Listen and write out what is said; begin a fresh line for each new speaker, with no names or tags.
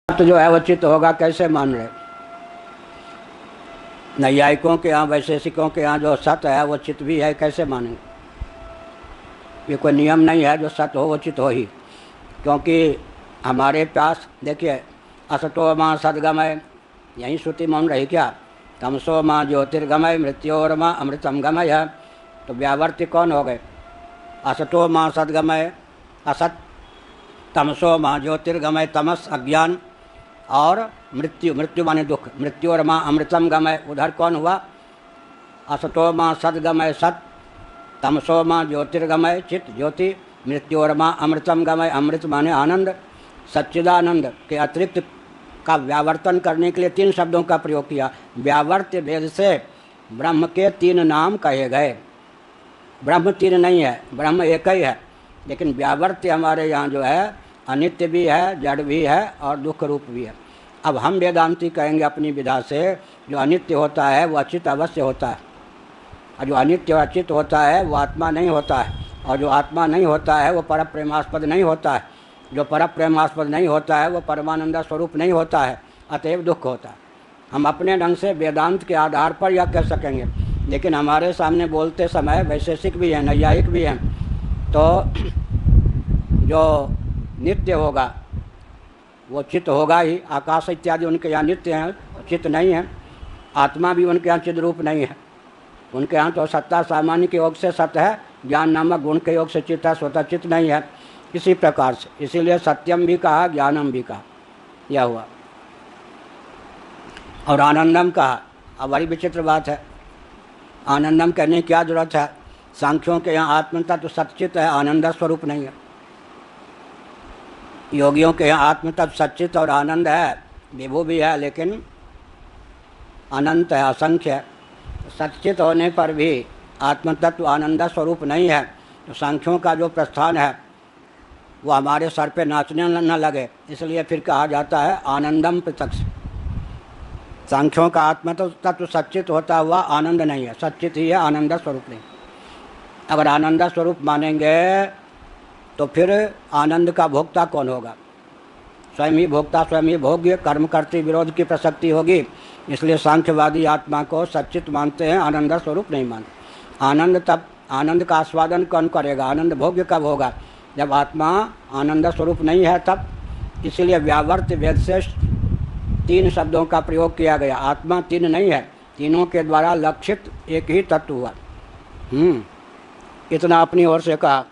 तो जो है वो चित्त होगा कैसे मान रहे? नैयायिकों के यहाँ वैशेषिकों के यहाँ जो सत्य है वो चित्त भी है, कैसे मानेंगे? ये कोई नियम नहीं है जो सत्य हो वो चित्त हो ही, क्योंकि हमारे पास देखिए असतो माँ सदगमय, यही श्रुति मान रही क्या? तमसो माँ ज्योतिर्गमय मृत्योर माँ अमृतम गमय है। तो व्यावर्त्य कौन हो गए? असतो माँ सदगमय असत, तमसो माँ ज्योतिर्गमय तमस अज्ञान, और मृत्यु, मृत्यु माने दुख, मृत्यु और माँ अमृतम गमय, उधर कौन हुआ? असतो माँ सदगमय सत, तमसो माँ ज्योतिर्गमय चित ज्योति, मृत्यु और माँ अमृतम गमय, अमृत माने आनंद, सच्चिदानंद के अतिरिक्त का व्यावर्तन करने के लिए तीन शब्दों का प्रयोग किया। व्यावर्त्य भेद से ब्रह्म के तीन नाम कहे गए। ब्रह्म तीन नहीं है, ब्रह्म एक ही है, लेकिन व्यावर्त्य हमारे यहाँ जो है अनित्य भी है, जड़ भी है और दुख रूप भी है। अब हम वेदांती कहेंगे अपनी विधा से जो अनित्य होता है वो अचित अवश्य होता है, और जो अनित्य और अचित होता है वो आत्मा नहीं होता है, और जो आत्मा नहीं होता है वो पर प्रेमास्पद नहीं होता है, जो पर प्रेमास्पद नहीं होता है वो परमानंद स्वरूप नहीं होता है, अतएव दुख होता है। हम अपने ढंग से वेदांत के आधार पर यह कह सकेंगे, लेकिन हमारे सामने बोलते समय वैशेषिक भी हैं, नैयायिक भी हैं, तो जो नित्य होगा वो चित्त होगा ही। आकाश इत्यादि उनके यहाँ नित्य हैं, चित्त नहीं है। आत्मा भी उनके यहाँ चिद रूप नहीं है, उनके यहाँ तो सत्ता सामान्य के योग से सत्य है, ज्ञान नामक गुण के योग से चित्त है, स्वतः चित्त नहीं है। इसी प्रकार से इसीलिए सत्यम भी कहा, ज्ञानम भी कहा, यह हुआ। और आनंदम कहा। अब बड़ी विचित्र बात है, आनंदम कहने की क्या जरूरत है? सांख्यों के यहाँ आत्मता तो सच्चित है, आनंद स्वरूप नहीं है। योगियों के यहाँ आत्मतत्व सच्चित और आनंद है, विभु भी है, लेकिन अनंत है, असंख्य है। सच्चित होने पर भी आत्मतत्व आनंद स्वरूप नहीं है। तो सांख्यों का जो प्रस्थान है वो हमारे सर पे नाचने न लगे, इसलिए फिर कहा जाता है आनंदम पृथक। सांख्यों का आत्मतत्व सच्चित होता हुआ आनंद नहीं है, सच्चित ही है, आनंद स्वरूप नहीं। अगर आनंद स्वरूप मानेंगे तो फिर आनंद का भोक्ता कौन होगा? स्वयं ही भोक्ता, स्वयं ही भोग्य, कर्म करते विरोध की प्रसक्ति होगी। इसलिए सांख्यवादी आत्मा को सच्चित मानते हैं, आनंद स्वरूप नहीं मानते। आनंद तब, आनंद का आस्वादन कौन करेगा? आनंद भोग्य कब होगा? जब आत्मा आनंद स्वरूप नहीं है तब। इसीलिए व्यावर्त्य वेद से तीन शब्दों का प्रयोग किया गया। आत्मा तीन नहीं है, तीनों के द्वारा लक्षित एक ही तत्व हुआ। इतना अपनी ओर से कहा।